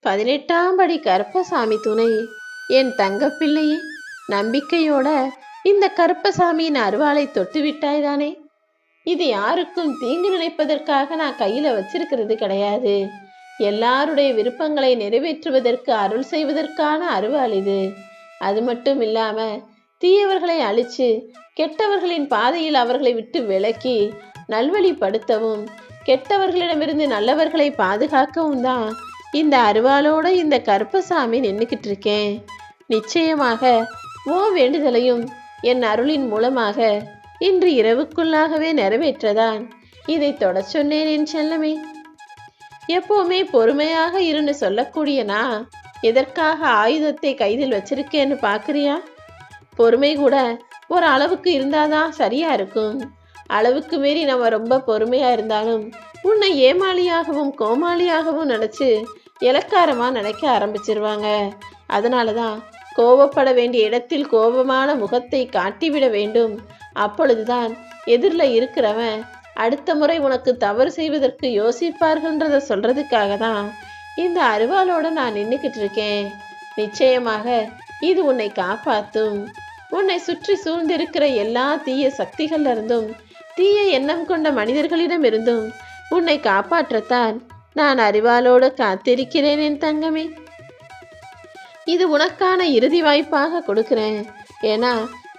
18ஆம் படி கருப்பசாமி துணை என் தங்கப்பிள்ளையே, நம்பிக்கையோட இந்த கருப்பசாமியின் அருவாளை தொட்டு விட்டாய்தானே. இது யாருக்கும் தீங்கு நினைப்பதற்காக நான் கையில வச்சிருக்கிறது கிடையாது. எல்லாருடைய விருப்பங்களை நிறைவேற்றுவதற்கு அருள் செய்வதற்கான அருவாள் இது. அது மட்டும் இல்லாம தீயவர்களை அழிச்சு கெட்டவர்களின் பாதையில் அவர்களை விட்டு விலக்கி நல்வழிப்படுத்தவும் கெட்டவர்களிடமிருந்து நல்லவர்களை பாதுகாக்கவும் தான் இந்த அருவாளோட இந்த கருப்பசாமி நின்றுக்கிட்டு இருக்கேன். நிச்சயமாக ஓ வேண்டுதலையும் என் அருளின் மூலமாக இன்று இரவுக்குள்ளாகவே நிறைவேற்றதான் இதை தொட சொன்னேன் என் செல்லமே. எப்பவுமே பொறுமையாக இருன்னு சொல்லக்கூடிய நான் எதற்காக ஆயுதத்தை கைதில் வச்சிருக்கேன்னு பார்க்குறியா? பொறுமை கூட ஒரு அளவுக்கு இருந்தாதான் சரியா இருக்கும். அளவுக்கு மீறி நம்ம ரொம்ப பொறுமையா இருந்தாலும் உன்னை ஏமாளியாகவும் கோமாளியாகவும் நினைச்சு இலக்காரமா நினைக்க ஆரம்பிச்சிருவாங்க. அதனாலதான் கோபப்பட வேண்டிய இடத்தில் கோபமான முகத்தை காட்டிவிட வேண்டும். அப்பொழுதுதான் எதிரில் இருக்கிறவன் அடுத்த முறை உனக்கு தவறு செய்வதற்கு யோசிப்பார்கள்ன்றத சொல்றதுக்காக தான் இந்த அருவாளோட நான் நின்றுக்கிட்டு இருக்கேன். நிச்சயமாக இது உன்னை காப்பாற்றும். உன்னை சுற்றி சூழ்ந்திருக்கிற எல்லா தீய சக்திகள்ல இருந்தும் தீய எண்ணம் கொண்ட மனிதர்களிடம் இருந்தும் உன்னை காப்பாற்றத்தான் நான் அருவாளோடு காத்திருக்கிறேன் என் தங்கமே. இது உனக்கான இறுதி வாய்ப்பாக கொடுக்கிறேன். ஏன்னா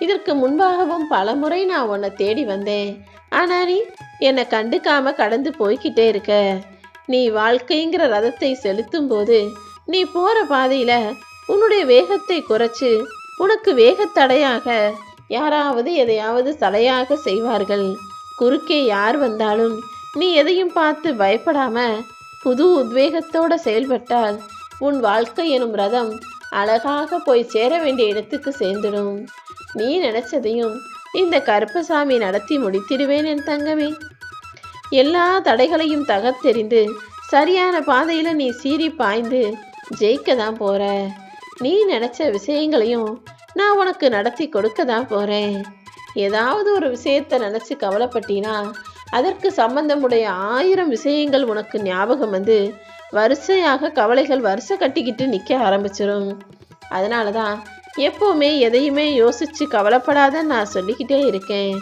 இதற்கு முன்பாகவும் பல முறை நான் உன்னை தேடி வந்தேன். ஆனா நீ என்னை கண்டுக்காம கடந்து போய்கிட்டே இருக்க. நீ வாழ்க்கைங்கிற ரதத்தை செலுத்தும் போது நீ போற பாதையில உன்னுடைய வேகத்தை குறைச்சு உனக்கு வேகத்தடையாக யாராவது எதையாவது தடையாக செய்வார்கள். குறுக்கே யார் வந்தாலும் நீ எதையும் பார்த்து பயப்படாம புது உத்வேகத்தோட செயல்பட்டால் உன் வாழ்க்கை எனும் ரதம் அழகாக போய் சேர வேண்டிய இடத்துக்கு சேர்ந்துடும். நீ நினைச்சதையும் இந்த கருப்பசாமி நடத்தி முடித்திடுவேன் என் தங்கமே. எல்லா தடைகளையும் தகர்த்தெறிந்து சரியான பாதையில நீ சீறி பாய்ந்து ஜெயிக்க தான் போற. நீ நினைச்ச விஷயங்களையும் நான் உனக்கு நடத்தி கொடுக்க தான் போறேன். ஏதாவது ஒரு விஷயத்தை நினைச்சு கவலைப்பட்டினா அதற்கு சம்பந்தமுடைய 1000 விஷயங்கள் உனக்கு ஞாபகம் வந்து வரிசையாக கவலைகள் வரிசை கட்டிக்கிட்டு நிற்க ஆரம்பிச்சிடும். அதனாலதான் எப்பவுமே எதையுமே யோசிச்சு கவலைப்படாதன்னு நான் சொல்லிக்கிட்டே இருக்கேன்.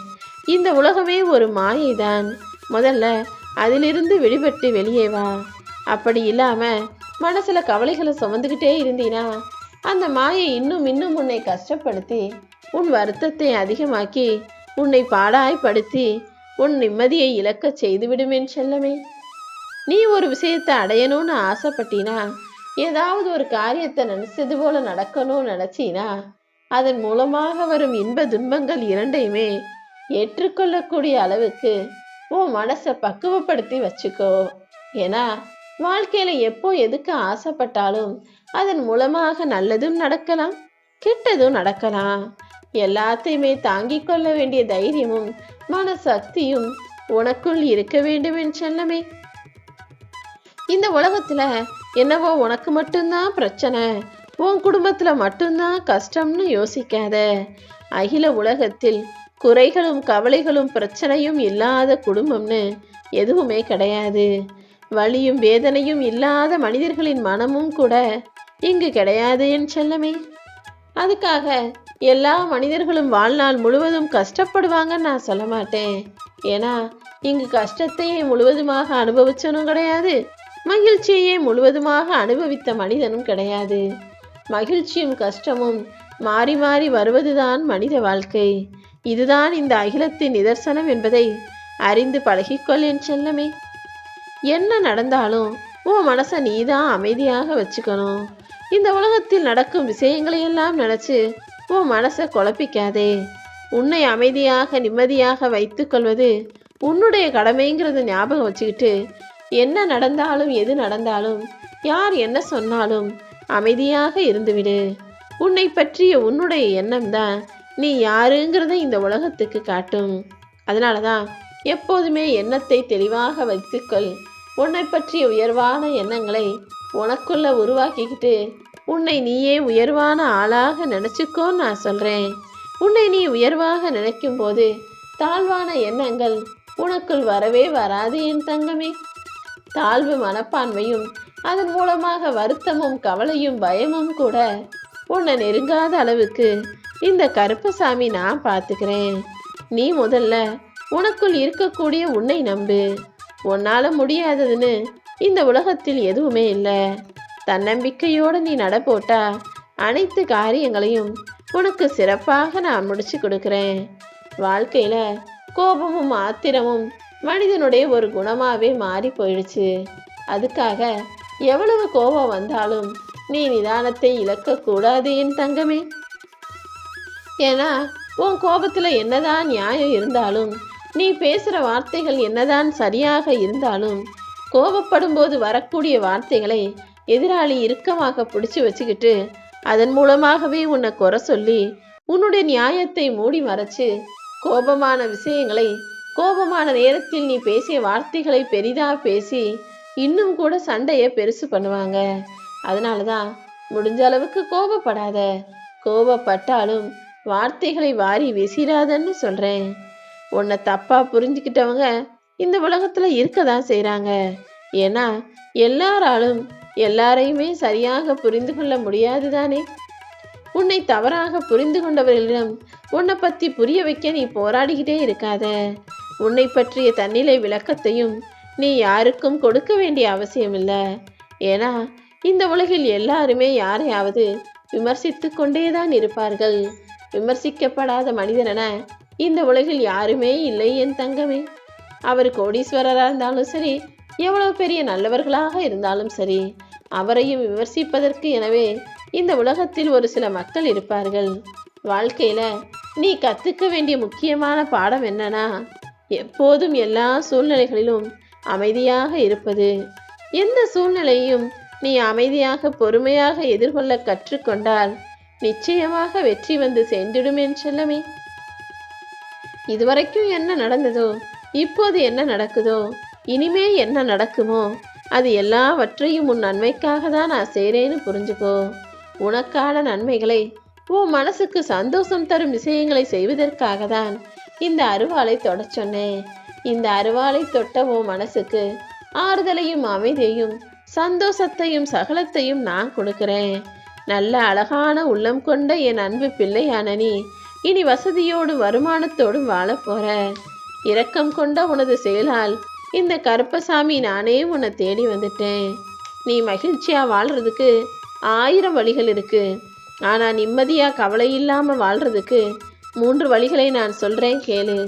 இந்த உலகமே ஒரு மாயை தான். முதல்ல அதிலிருந்து விடுபட்டு வெளியே வா. அப்படி இல்லாம மனசுல கவலைகளை சுமந்துக்கிட்டே இருந்தீனா அந்த மாயை இன்னும் இன்னும் உன்னை கஷ்டப்படுத்தி உன் வருத்தத்தை அதிகமாக்கி உன்னை பாடாய்படுத்தி உன் நிம்மதியை இழக்க செய்துவிடுமேன் செல்லமே. நீ ஒரு விஷயத்தை அடையணும்னு ஆசைப்பட்டினா ஏதாவது ஒரு காரியத்தை நினைச்சது போல நடக்கணும்னு நினைச்சினா அதன் மூலமாக வரும் இன்ப துன்பங்கள் இரண்டையுமே ஏற்றுக்கொள்ளக்கூடிய அளவுக்கு உன் மனசை பக்குவப்படுத்தி வச்சுக்கோ. ஏன்னா வாழ்க்கையில எப்போ எதுக்கு ஆசைப்பட்டாலும் அதன் மூலமாக நல்லதும் நடக்கலாம் கெட்டதும் நடக்கலாம். எல்லாத்தையுமே தாங்கிக் கொள்ள வேண்டிய தைரியமும் மனசக்தியும் உனக்குள் இருக்க வேண்டும் என் செல்லமே. இந்த உலகத்துல என்னவோ உனக்கு மட்டும்தான் பிரச்சனை, உன் குடும்பத்துல மட்டும்தான் கஷ்டம்னு யோசிக்காத. அகில உலகத்தில் குறைகளும் கவலைகளும் பிரச்சனையும் இல்லாத குடும்பம்னு எதுவுமே கிடையாது. வலியும் வேதனையும் இல்லாத மனிதர்களின் மனமும் கூட இங்கு கிடையாது என் செல்லமே. அதுக்காக எல்லா மனிதர்களும் வாழ்நாள் முழுவதும் கஷ்டப்படுவாங்கன்னு நான் சொல்ல மாட்டேன். ஏன்னா இங்கு கஷ்டத்தையே முழுவதுமாக அனுபவிச்சனும் கிடையாது, மகிழ்ச்சியையே முழுவதுமாக அனுபவித்த மனிதனும் கிடையாது. மகிழ்ச்சியும் கஷ்டமும் மாறி மாறி வருவதுதான் மனித வாழ்க்கை. இதுதான் இந்த அகிலத்தின் நிதர்சனம் என்பதை அறிந்து பழகிக்கொள் என் செல்லமே. என்ன நடந்தாலும் உன் மனசை நீதான் அமைதியாக வச்சுக்கணும். இந்த உலகத்தில் நடக்கும் விஷயங்களையெல்லாம் நினைச்சு உன் மனசை குழப்பிக்காதே. உன்னை அமைதியாக நிம்மதியாக வைத்து கொள்வது உன்னுடைய கடமைங்கிறத ஞாபகம் வச்சுக்கிட்டு என்ன நடந்தாலும் எது நடந்தாலும் யார் என்ன சொன்னாலும் அமைதியாக இருந்துவிடு. உன்னை பற்றிய உன்னுடைய எண்ணம் தான் நீ யாருங்கிறத இந்த உலகத்துக்கு காட்டும். அதனாலதான் எப்போதுமே எண்ணத்தை தெளிவாக வைத்துக்கொள். உன்னை பற்றிய உயர்வான எண்ணங்களை உனக்குள்ள உருவாக்கிக்கிட்டு உன்னை நீயே உயர்வான ஆளாக நினைச்சுக்கோன்னு நான் சொல்றேன். உன்னை நீ உயர்வாக நினைக்கும் போது தாழ்வான எண்ணங்கள் உனக்குள் வரவே வராது என் தங்கமே. தாழ்வு மனப்பான்மையும் அதன் மூலமாக வருத்தமும் கவலையும் பயமும் கூட உன்னை நெருங்காத அளவுக்கு இந்த கருப்பசாமி நான் பார்த்துக்கிறேன். நீ முதல்ல உனக்குள் இருக்கக்கூடிய உன்னை நம்பு. உன்னால முடியாததுன்னு இந்த உலகத்தில் எதுவுமே இல்லை. தன்னம்பிக்கையோடு நீ நடப்போட்டா அனைத்து காரியங்களையும் உனக்கு சிறப்பாக நான் முடிச்சு கொடுக்கிறேன். வாழ்க்கையில கோபமும் ஆத்திரமும் மனிதனுடைய ஒரு குணமாவே மாறி போயிடுச்சு. அதுக்காக எவ்வளவு கோபம் வந்தாலும் நீ நிதானத்தை இழக்கக்கூடாது என் தங்கமே. ஏன்னா உன் கோபத்துல என்னதான் நியாயம் இருந்தாலும், நீ பேசுற வார்த்தைகள் என்னதான் சரியாக இருந்தாலும், கோபப்படும் போது வரக்கூடிய வார்த்தைகளை எதிராளி இறுக்கமாக பிடிச்சு வச்சுக்கிட்டு அதன் மூலமாகவே உன்னை குறை சொல்லி உன்னுடைய நியாயத்தை மூடி மறைச்சு கோபமான விஷயங்களை, கோபமான நேரத்தில் நீ பேசிய வார்த்தைகளை பெரிதா பேசி இன்னும் கூட சண்டையை பெருசு பண்ணுவாங்க. அதனாலதான் முடிஞ்ச அளவுக்கு கோபப்படாத. கோபப்பட்டாலும் வார்த்தைகளை வாரி வீசிடாதன்னு சொல்றேன். உன்னை தப்பா புரிஞ்சுக்கிட்டவங்க இந்த உலகத்துல இருக்கதான் செய்யறாங்க. ஏன்னா எல்லாராலும் எல்லாரையுமே சரியாக புரிந்து கொள்ள முடியாதுதானே. உன்னை தவறாக புரிந்து கொண்டவர்களிடம் உன்னை பத்தி புரிய வைக்க நீ போராடிக்கிட்டே இருக்காத. உன்னை பற்றிய தன்னிலை விளக்கத்தையும் நீ யாருக்கும் கொடுக்க வேண்டிய அவசியம் இல்லை. ஏன்னா இந்த உலகில் எல்லாருமே யாரையாவது விமர்சித்து கொண்டேதான் இருப்பார்கள். விமர்சிக்கப்படாத மனிதரென இந்த உலகில் யாருமே இல்லை என் தங்கமே. அவர் கோடீஸ்வரராக இருந்தாலும் சரி, எவ்வளவு பெரிய நல்லவர்களாக இருந்தாலும் சரி, அவரையும் விமர்சிப்பதற்கு எனவே இந்த உலகத்தில் ஒரு சில மக்கள் இருப்பார்கள். வாழ்க்கையில நீ கத்துக்க வேண்டிய முக்கியமான பாடம் என்னன்னா, எப்போதும் எல்லா சூழ்நிலைகளிலும் அமைதியாக இருப்பது. எந்த சூழ்நிலையும் நீ அமைதியாக பொறுமையாக எதிர்கொள்ள கற்றுக்கொண்டால் நிச்சயமாக வெற்றி வந்து சேர்ந்துடும் என் செல்லமே. இதுவரைக்கும் என்ன நடந்ததோ, இப்போது என்ன நடக்குதோ, இனிமே என்ன நடக்குமோ, அது எல்லாவற்றையும் உன் நன்மைக்காக தான் நான் செய்கிறேன்னு புரிஞ்சுக்கோ. உனக்கான நன்மைகளை, உன் மனசுக்கு சந்தோஷம் தரும் விஷயங்களை செய்வதற்காக தான் இந்த அருவாளை தொட சொன்னேன். இந்த அருவாளை தொட்ட உன் மனசுக்கு ஆறுதலையும் அமைதியையும் சந்தோஷத்தையும் சகலத்தையும் நான் கொடுக்கிறேன். நல்ல அழகான உள்ளம் கொண்ட என் அன்பு பிள்ளையான நீ இனி வசதியோடு வருமானத்தோடும் வாழ போற. இரக்கம் கொண்ட உனது செயலால் இந்த கருப்பசாமி நானே உன்னை தேடி வந்துட்டேன். நீ மகிழ்ச்சியா வாழ்றதுக்கு 1000 வழிகள் இருக்கு. ஆனா நிம்மதியா கவலை இல்லாம வாழ்றதுக்கு 3 வழிகளை நான் சொல்றேன் கேளு.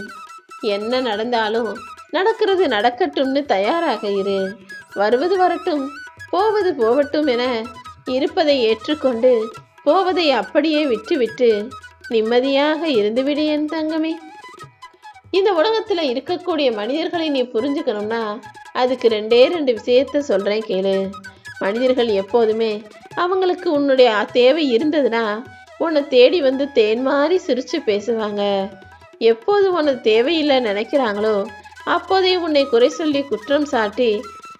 என்ன நடந்தாலும் நடக்கிறது நடக்கட்டும்னு தயாராக இரு. வருவது வரட்டும், போவது போகட்டும் என இருப்பதை ஏற்றுக்கொண்டு போவதை அப்படியே விட்டுவிட்டு நிம்மதியாக இருந்துவிடு என் தங்கமே. இந்த உலகத்துல இருக்கக்கூடிய மனிதர்களை நீ புரிஞ்சுக்கணும்னா அதுக்கு 2 விஷயத்த சொல்றேன் கேளு. மனிதர்கள் எப்போதுமே அவங்களுக்கு உன்னுடைய தேவை இருந்ததுன்னா உன்னை தேடி வந்து தேன் மாதிரி சிரிச்சு பேசுவாங்க. எப்போது உனது தேவையில்லை நினைக்கிறாங்களோ அப்போதே உன்னை குறை சொல்லி குற்றம் சாட்டி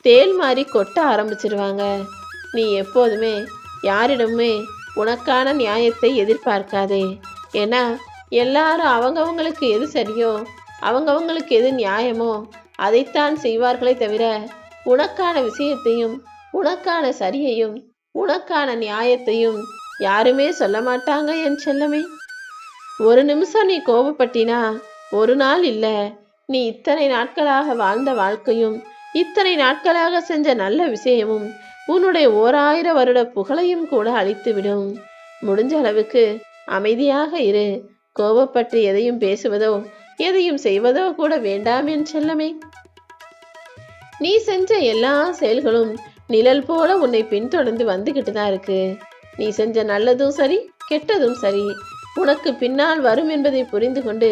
தேல் மாதிரி கொட்ட ஆரம்பிச்சிருவாங்க. நீ எப்போதுமே யாரிடமே உனக்கான நியாயத்தை எதிர்பார்க்காதே. ஏன்னா எல்லாரும் அவங்கவங்களுக்கு எது சரியோ, அவங்கவங்களுக்கு எது நியாயமோ அதைத்தான் செய்வார்களே தவிர உனக்கான விஷயத்தையும் உனக்கான சரியையும் உனக்கான நியாயத்தையும் யாருமே சொல்ல மாட்டாங்க என் செல்லமே. ஒரு நிமிஷம் நீ கோபப்பட்டினா ஒரு நாள் இல்லை, நீ இத்தனை நாட்களாக வாழ்ந்த வாழ்க்கையும் இத்தனை நாட்களாக செஞ்ச நல்ல விஷயமும் உன்னுடைய 1000 வருட புகழையும் கூட அழித்துவிடும். முடிஞ்ச அளவுக்கு அமைதியாக இரு. கோபப்பட்டு எதையும் பேசுவதோ எதையும் செய்வதோ கூட வேண்டாம் என் செல்லமே. நீ செஞ்ச எல்லா செயல்களும் நிழல் போல உன்னை பின்தொடர்ந்து வந்துகிட்டு தான் இருக்கு. நீ செஞ்ச நல்லதும் சரி கெட்டதும் சரி உனக்கு பின்னால் வரும் என்பதை புரிந்து கொண்டு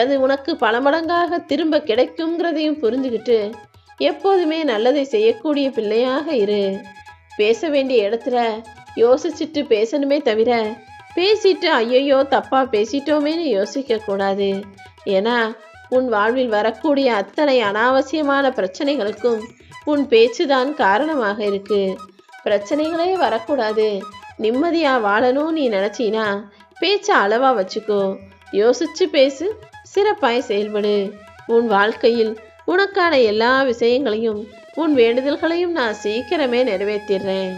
அது உனக்கு பல மடங்காக திரும்ப கிடைக்குங்கிறதையும் புரிஞ்சுக்கிட்டு எப்போதுமே நல்லதை செய்யக்கூடிய பிள்ளையாக இரு. பேச வேண்டிய இடத்துல யோசிச்சுட்டு பேசணுமே தவிர பேசிட்டு ஐயோ தப்பா பேசிட்டோமேனு யோசிக்க கூடாது. ஏன்னா உன் வாழ்வில் வரக்கூடிய அத்தனை அனாவசியமான பிரச்சனைகளுக்கும் உன் பேச்சுதான் காரணமாக இருக்கு. பிரச்சனைகளே வரக்கூடாது, நிம்மதியா வாழணும் நீ நினைச்சினா பேச்ச அளவா வச்சுக்கோ. யோசிச்சு பேசு, சிறப்பாய் செயல்படு. உன் வாழ்க்கையில் உனக்கான எல்லா விஷயங்களையும் உன் வேண்டுதல்களையும் நான் சீக்கிரமே நிறைவேற்றிடுறேன்.